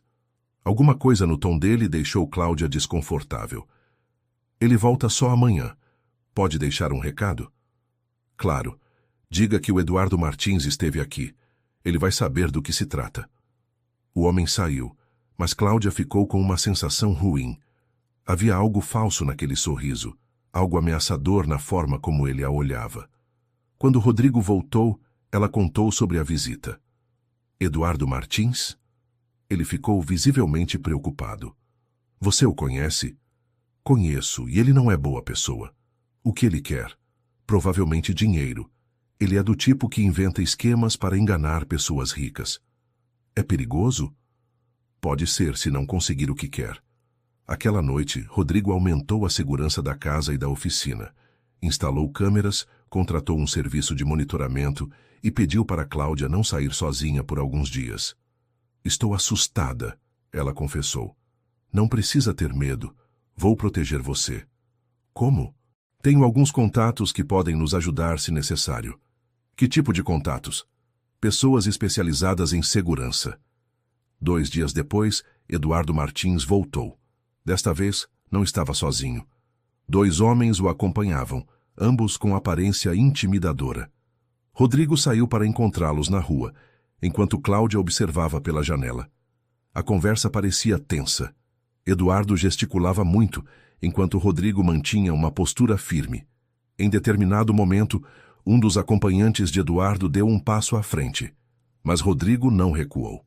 Speaker 1: Alguma coisa no tom dele deixou Cláudia desconfortável. "Ele volta só amanhã. Pode deixar um recado?" "Claro. Diga que o Eduardo Martins esteve aqui. Ele vai saber do que se trata." O homem saiu, mas Cláudia ficou com uma sensação ruim. Havia algo falso naquele sorriso, algo ameaçador na forma como ele a olhava. Quando Rodrigo voltou, ela contou sobre a visita. "Eduardo Martins?" Ele ficou visivelmente preocupado. "Você o conhece?" "Conheço, e ele não é boa pessoa." "O que ele quer?" "Provavelmente dinheiro. Ele é do tipo que inventa esquemas para enganar pessoas ricas." "É perigoso?" "Pode ser se não conseguir o que quer." Aquela noite, Rodrigo aumentou a segurança da casa e da oficina. Instalou câmeras, contratou um serviço de monitoramento e pediu para Cláudia não sair sozinha por alguns dias. Estou assustada, ela confessou. Não precisa ter medo. Vou proteger você. Como? Tenho alguns contatos que podem nos ajudar se necessário. Que tipo de contatos? Pessoas especializadas em segurança. 2 dias depois, Eduardo Martins voltou. Desta vez, não estava sozinho. 2 homens o acompanhavam, ambos com aparência intimidadora. Rodrigo saiu para encontrá-los na rua, enquanto Cláudia observava pela janela. A conversa parecia tensa. Eduardo gesticulava muito, enquanto Rodrigo mantinha uma postura firme. Em determinado momento, um dos acompanhantes de Eduardo deu um passo à frente, mas Rodrigo não recuou.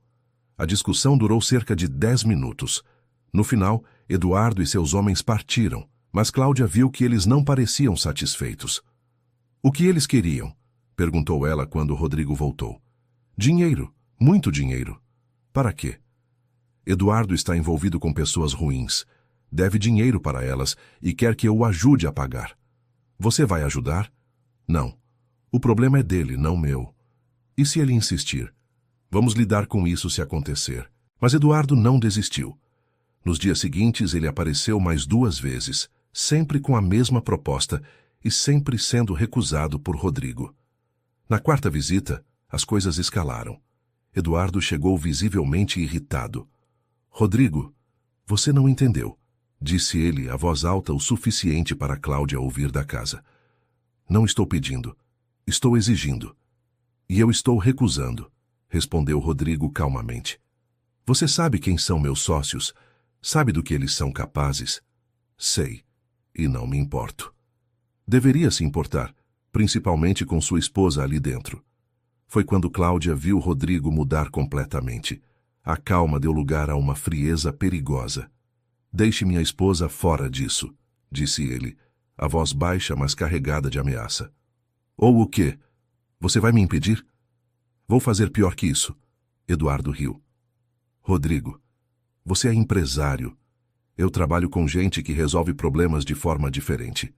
Speaker 1: A discussão durou cerca de 10 minutos. No final, Eduardo e seus homens partiram, mas Cláudia viu que eles não pareciam satisfeitos. O que eles queriam? Perguntou ela quando Rodrigo voltou. Dinheiro, muito dinheiro. Para quê? Eduardo está envolvido com pessoas ruins. Deve dinheiro para elas e quer que eu o ajude a pagar. Você vai ajudar? Não. O problema é dele, não meu. E se ele insistir? Vamos lidar com isso se acontecer. Mas Eduardo não desistiu. Nos dias seguintes, ele apareceu mais 2 vezes, sempre com a mesma proposta e sempre sendo recusado por Rodrigo. Na 4ª visita, as coisas escalaram. Eduardo chegou visivelmente irritado. Rodrigo, você não entendeu, disse ele a voz alta o suficiente para Cláudia ouvir da casa. Não estou pedindo, estou exigindo. E eu estou recusando, respondeu Rodrigo calmamente. Você sabe quem são meus sócios? Sabe do que eles são capazes? Sei, e não me importo. Deveria se importar, principalmente com sua esposa ali dentro. Foi quando Cláudia viu Rodrigo mudar completamente. A calma deu lugar a uma frieza perigosa. Deixe minha esposa fora disso, disse ele, a voz baixa, mas carregada de ameaça. Ou o quê? Você vai me impedir? Vou fazer pior que isso. Eduardo riu. Rodrigo, você é empresário. Eu trabalho com gente que resolve problemas de forma diferente.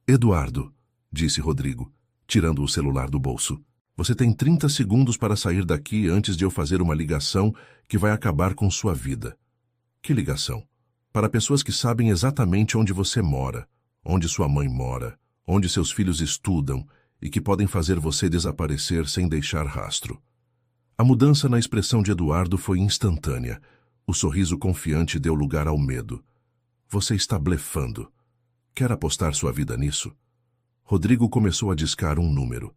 Speaker 1: Eduardo, disse Rodrigo, tirando o celular do bolso. Você tem 30 segundos para sair daqui antes de eu fazer uma ligação que vai acabar com sua vida. Que ligação? Para pessoas que sabem exatamente onde você mora, onde sua mãe mora, onde seus filhos estudam e que podem fazer você desaparecer sem deixar rastro. A mudança na expressão de Eduardo foi instantânea. O sorriso confiante deu lugar ao medo. Você está blefando. Quer apostar sua vida nisso? Rodrigo começou a discar um número.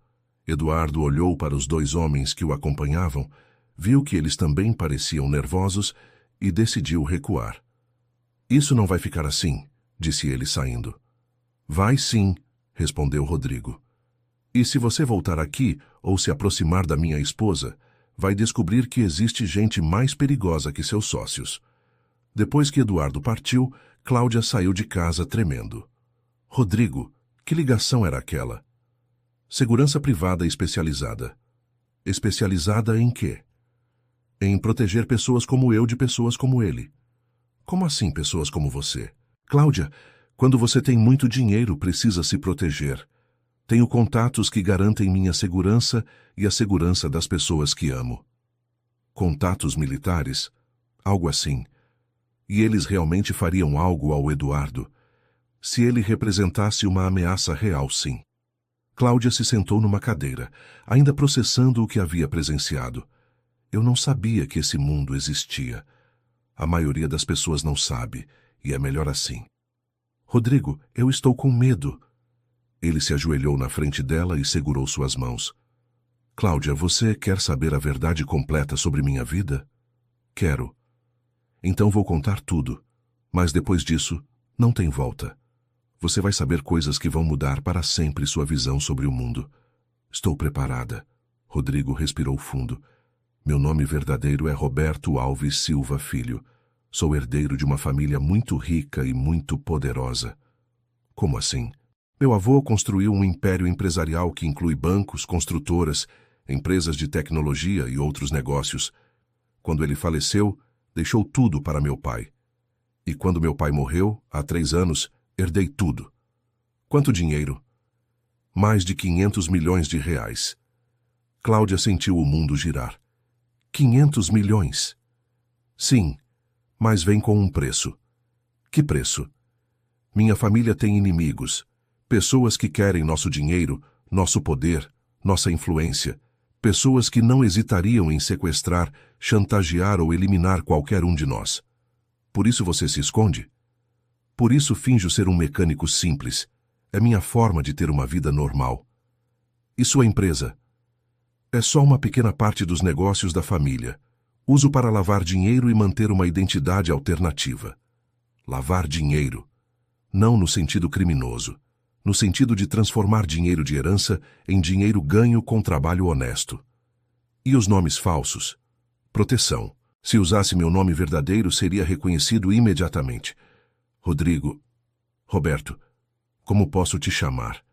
Speaker 1: Eduardo olhou para os 2 homens que o acompanhavam, viu que eles também pareciam nervosos e decidiu recuar. Isso não vai ficar assim, disse ele saindo. Vai sim, respondeu Rodrigo. E se você voltar aqui ou se aproximar da minha esposa, vai descobrir que existe gente mais perigosa que seus sócios. Depois que Eduardo partiu, Cláudia saiu de casa tremendo. Rodrigo, que ligação era aquela? Segurança privada especializada. Especializada em quê? Em proteger pessoas como eu de pessoas como ele. Como assim pessoas como você? Cláudia, quando você tem muito dinheiro, precisa se proteger. Tenho contatos que garantem minha segurança e a segurança das pessoas que amo. Contatos militares? Algo assim. E eles realmente fariam algo ao Eduardo? Se ele representasse uma ameaça real, sim. Cláudia se sentou numa cadeira, ainda processando o que havia presenciado. Eu não sabia que esse mundo existia. A maioria das pessoas não sabe, e é melhor assim. Rodrigo, eu estou com medo. Ele se ajoelhou na frente dela e segurou suas mãos. Cláudia, você quer saber a verdade completa sobre minha vida? Quero. Então vou contar tudo, mas depois disso, não tem volta. Você vai saber coisas que vão mudar para sempre sua visão sobre o mundo. Estou preparada. Rodrigo respirou fundo. Meu nome verdadeiro é Roberto Alves Silva Filho. Sou herdeiro de uma família muito rica e muito poderosa. Como assim? Meu avô construiu um império empresarial que inclui bancos, construtoras, empresas de tecnologia e outros negócios. Quando ele faleceu, deixou tudo para meu pai. E quando meu pai morreu, há 3 anos, herdei tudo. Quanto dinheiro? Mais de 500 milhões de reais. Cláudia sentiu o mundo girar. 500 milhões? Sim, mas vem com um preço. Que preço? Minha família tem inimigos, pessoas que querem nosso dinheiro, nosso poder, nossa influência, pessoas que não hesitariam em sequestrar, chantagear ou eliminar qualquer um de nós. Por isso você se esconde? Por isso finjo ser um mecânico simples. É minha forma de ter uma vida normal. E sua empresa? É só uma pequena parte dos negócios da família. Uso para lavar dinheiro e manter uma identidade alternativa. Lavar dinheiro. Não no sentido criminoso. No sentido de transformar dinheiro de herança em dinheiro ganho com trabalho honesto. E os nomes falsos? Proteção. Se usasse meu nome verdadeiro, seria reconhecido imediatamente. Rodrigo. Roberto. Como posso te chamar?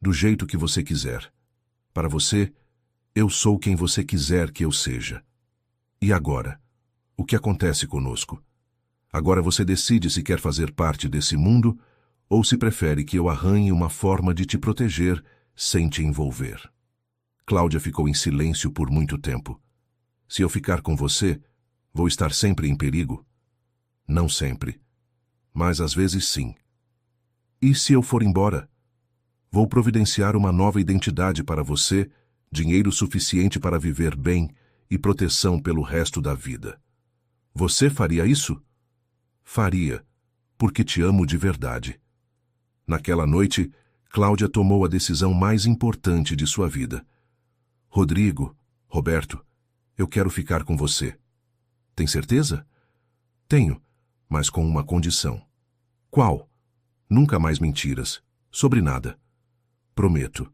Speaker 1: Do jeito que você quiser. Para você, eu sou quem você quiser que eu seja. E agora? O que acontece conosco? Agora você decide se quer fazer parte desse mundo ou se prefere que eu arranhe uma forma de te proteger sem te envolver. Cláudia ficou em silêncio por muito tempo. Se eu ficar com você, vou estar sempre em perigo? Não sempre. Mas às vezes sim. E se eu for embora? Vou providenciar uma nova identidade para você, dinheiro suficiente para viver bem e proteção pelo resto da vida. Você faria isso? Faria, porque te amo de verdade. Naquela noite, Cláudia tomou a decisão mais importante de sua vida. Rodrigo, Roberto, eu quero ficar com você. Tem certeza? Tenho, mas com uma condição. Qual? Nunca mais mentiras. Sobre nada. Prometo.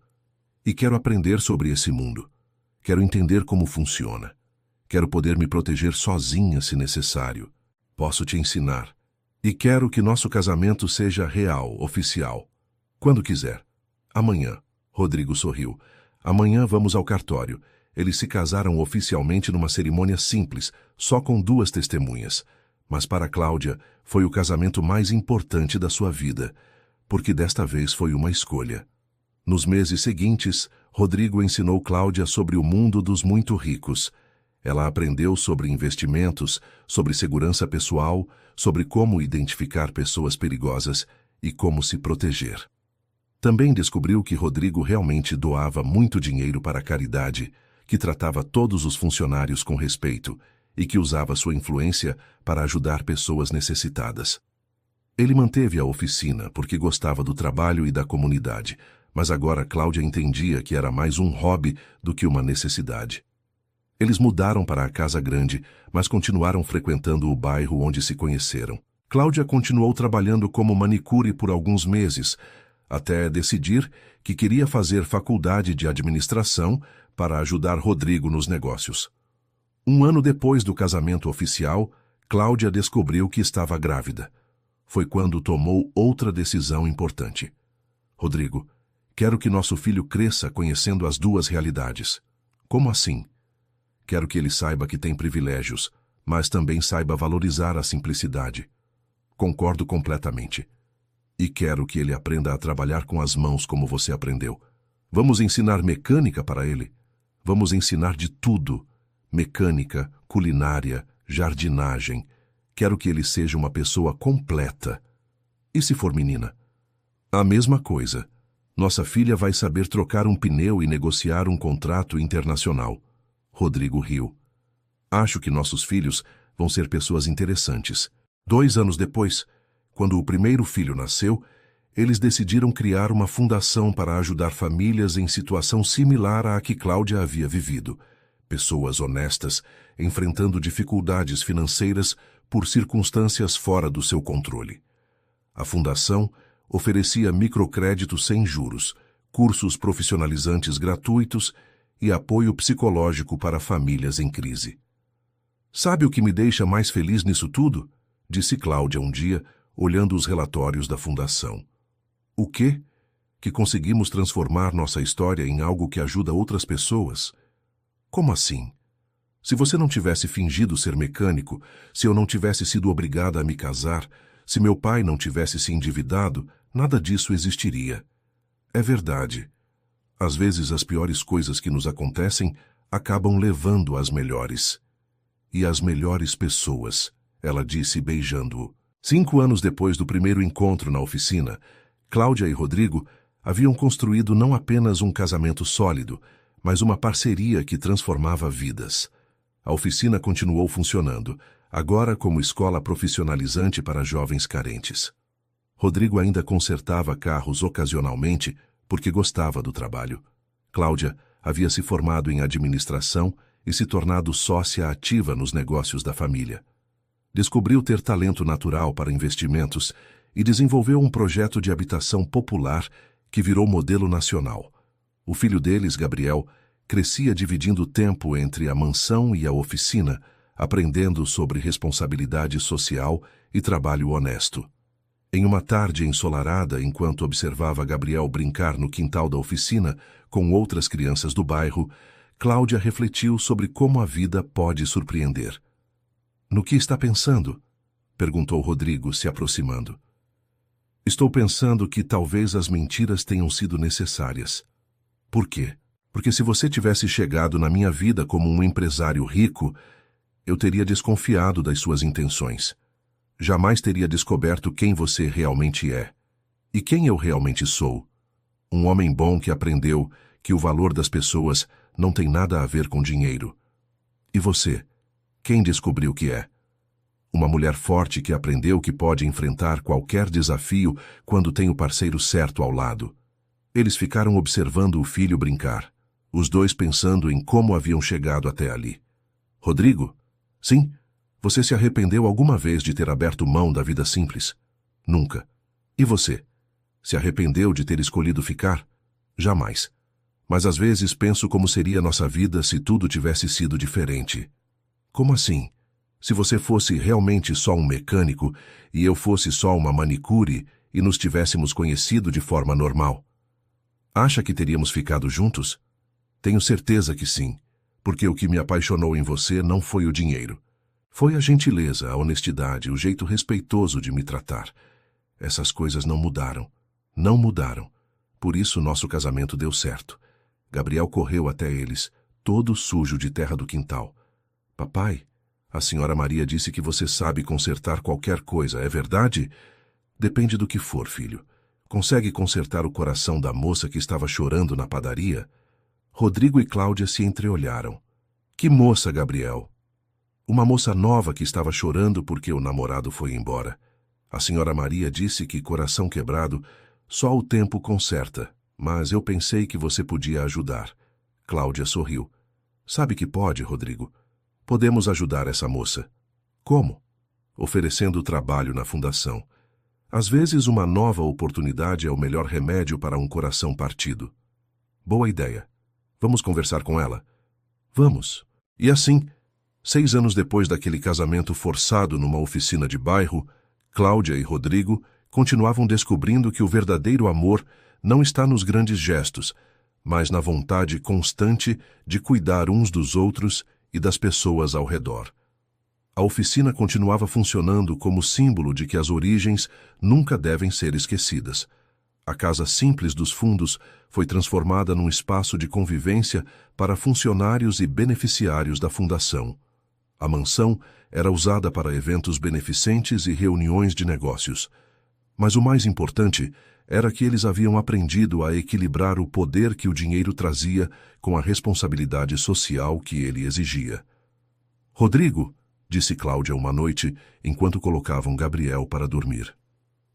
Speaker 1: E quero aprender sobre esse mundo. Quero entender como funciona. Quero poder me proteger sozinha se necessário. Posso te ensinar. E quero que nosso casamento seja real, oficial. Quando quiser. Amanhã. Rodrigo sorriu. Amanhã vamos ao cartório. Eles se casaram oficialmente numa cerimônia simples, só com 2 testemunhas. Mas para Cláudia, foi o casamento mais importante da sua vida, porque desta vez foi uma escolha. Nos meses seguintes, Rodrigo ensinou Cláudia sobre o mundo dos muito ricos. Ela aprendeu sobre investimentos, sobre segurança pessoal, sobre como identificar pessoas perigosas e como se proteger. Também descobriu que Rodrigo realmente doava muito dinheiro para a caridade, que tratava todos os funcionários com respeito e que usava sua influência para ajudar pessoas necessitadas. Ele manteve a oficina porque gostava do trabalho e da comunidade, mas agora Cláudia entendia que era mais um hobby do que uma necessidade. Eles mudaram para a casa grande, mas continuaram frequentando o bairro onde se conheceram. Cláudia continuou trabalhando como manicure por alguns meses, até decidir que queria fazer faculdade de administração para ajudar Rodrigo nos negócios. 1 ano depois do casamento oficial, Cláudia descobriu que estava grávida. Foi quando tomou outra decisão importante. Rodrigo, quero que nosso filho cresça conhecendo as 2 realidades. Como assim? Quero que ele saiba que tem privilégios, mas também saiba valorizar a simplicidade. Concordo completamente. E quero que ele aprenda a trabalhar com as mãos como você aprendeu. Vamos ensinar mecânica para ele. Vamos ensinar de tudo. Mecânica, culinária, jardinagem. Quero que ele seja uma pessoa completa. E se for menina? A mesma coisa. Nossa filha vai saber trocar um pneu e negociar um contrato internacional. Rodrigo riu. Acho que nossos filhos vão ser pessoas interessantes. 2 anos depois, quando o primeiro filho nasceu, eles decidiram criar uma fundação para ajudar famílias em situação similar à que Cláudia havia vivido. Pessoas honestas, enfrentando dificuldades financeiras por circunstâncias fora do seu controle. A fundação oferecia microcréditos sem juros, cursos profissionalizantes gratuitos e apoio psicológico para famílias em crise. Sabe o que me deixa mais feliz nisso tudo? Disse Cláudia um dia, olhando os relatórios da fundação. O quê? Que conseguimos transformar nossa história em algo que ajuda outras pessoas? Como assim? Se você não tivesse fingido ser mecânico, se eu não tivesse sido obrigada a me casar, se meu pai não tivesse se endividado, nada disso existiria. É verdade. Às vezes as piores coisas que nos acontecem acabam levando às melhores. E às melhores pessoas, ela disse beijando-o. 5 anos depois do primeiro encontro na oficina, Cláudia e Rodrigo haviam construído não apenas um casamento sólido, mas uma parceria que transformava vidas. A oficina continuou funcionando, agora como escola profissionalizante para jovens carentes. Rodrigo ainda consertava carros ocasionalmente porque gostava do trabalho. Cláudia havia se formado em administração e se tornado sócia ativa nos negócios da família. Descobriu ter talento natural para investimentos e desenvolveu um projeto de habitação popular que virou modelo nacional. O filho deles, Gabriel, crescia dividindo o tempo entre a mansão e a oficina, aprendendo sobre responsabilidade social e trabalho honesto. Em uma tarde ensolarada, enquanto observava Gabriel brincar no quintal da oficina com outras crianças do bairro, Cláudia refletiu sobre como a vida pode surpreender. "No que está pensando?" perguntou Rodrigo, se aproximando. "Estou pensando que talvez as mentiras tenham sido necessárias." "Por quê?" "Porque se você tivesse chegado na minha vida como um empresário rico, eu teria desconfiado das suas intenções. Jamais teria descoberto quem você realmente é. E quem eu realmente sou. Um homem bom que aprendeu que o valor das pessoas não tem nada a ver com dinheiro. E você? Quem descobriu que é? Uma mulher forte que aprendeu que pode enfrentar qualquer desafio quando tem o parceiro certo ao lado." Eles ficaram observando o filho brincar, os dois pensando em como haviam chegado até ali. "Rodrigo?" "Sim? Você se arrependeu alguma vez de ter aberto mão da vida simples?" "Nunca." "E você? Se arrependeu de ter escolhido ficar?" "Jamais. Mas às vezes penso como seria nossa vida se tudo tivesse sido diferente." "Como assim? Se você fosse realmente só um mecânico e eu fosse só uma manicure e nos tivéssemos conhecido de forma normal? Acha que teríamos ficado juntos?" "Tenho certeza que sim, porque o que me apaixonou em você não foi o dinheiro. Foi a gentileza, a honestidade, o jeito respeitoso de me tratar. Essas coisas não mudaram. Não mudaram. Por isso nosso casamento deu certo." Gabriel correu até eles, todo sujo de terra do quintal. "Papai, a senhora Maria disse que você sabe consertar qualquer coisa, é verdade?" "Depende do que for, filho. Consegue consertar o coração da moça que estava chorando na padaria?" Rodrigo e Cláudia se entreolharam. "Que moça, Gabriel?" "Uma moça nova que estava chorando porque o namorado foi embora. A senhora Maria disse que coração quebrado só o tempo conserta, mas eu pensei que você podia ajudar." Cláudia sorriu. "Sabe que pode, Rodrigo? Podemos ajudar essa moça." "Como?" "Oferecendo trabalho na fundação. Às vezes uma nova oportunidade é o melhor remédio para um coração partido." "Boa ideia. Vamos conversar com ela?" "Vamos." E assim, 6 anos depois daquele casamento forçado numa oficina de bairro, Cláudia e Rodrigo continuavam descobrindo que o verdadeiro amor não está nos grandes gestos, mas na vontade constante de cuidar uns dos outros e das pessoas ao redor. A oficina continuava funcionando como símbolo de que as origens nunca devem ser esquecidas. A casa simples dos fundos foi transformada num espaço de convivência para funcionários e beneficiários da fundação. A mansão era usada para eventos beneficentes e reuniões de negócios. Mas o mais importante era que eles haviam aprendido a equilibrar o poder que o dinheiro trazia com a responsabilidade social que ele exigia. "Rodrigo", disse Cláudia uma noite, enquanto colocavam Gabriel para dormir.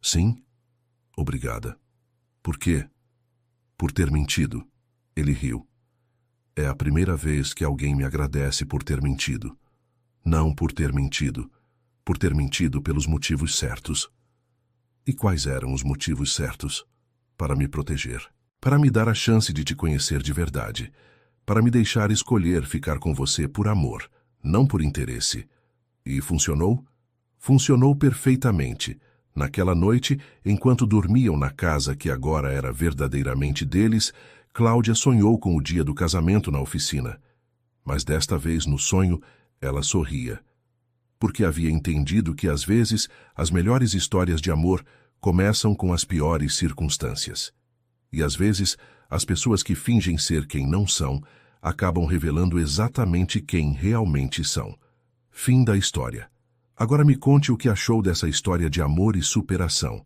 Speaker 1: "Sim?" "Obrigada." "Por quê?" "Por ter mentido." Ele riu. "É a primeira vez que alguém me agradece por ter mentido. Não por ter mentido pelos motivos certos." "E quais eram os motivos certos?" "Para me proteger. Para me dar a chance de te conhecer de verdade. Para me deixar escolher ficar com você por amor, não por interesse." "E funcionou?" "Funcionou perfeitamente. Naquela noite, enquanto dormiam na casa que agora era verdadeiramente deles, Cláudia sonhou com o dia do casamento na oficina. Mas desta vez, no sonho, ela sorria. Porque havia entendido que, às vezes, as melhores histórias de amor começam com as piores circunstâncias. E às vezes, as pessoas que fingem ser quem não são, acabam revelando exatamente quem realmente são. Fim da história. Agora me conte o que achou dessa história de amor e superação.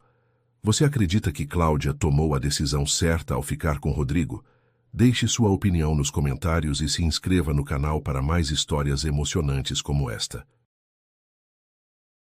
Speaker 1: Você acredita que Cláudia tomou a decisão certa ao ficar com Rodrigo? Deixe sua opinião nos comentários e se inscreva no canal para mais histórias emocionantes como esta.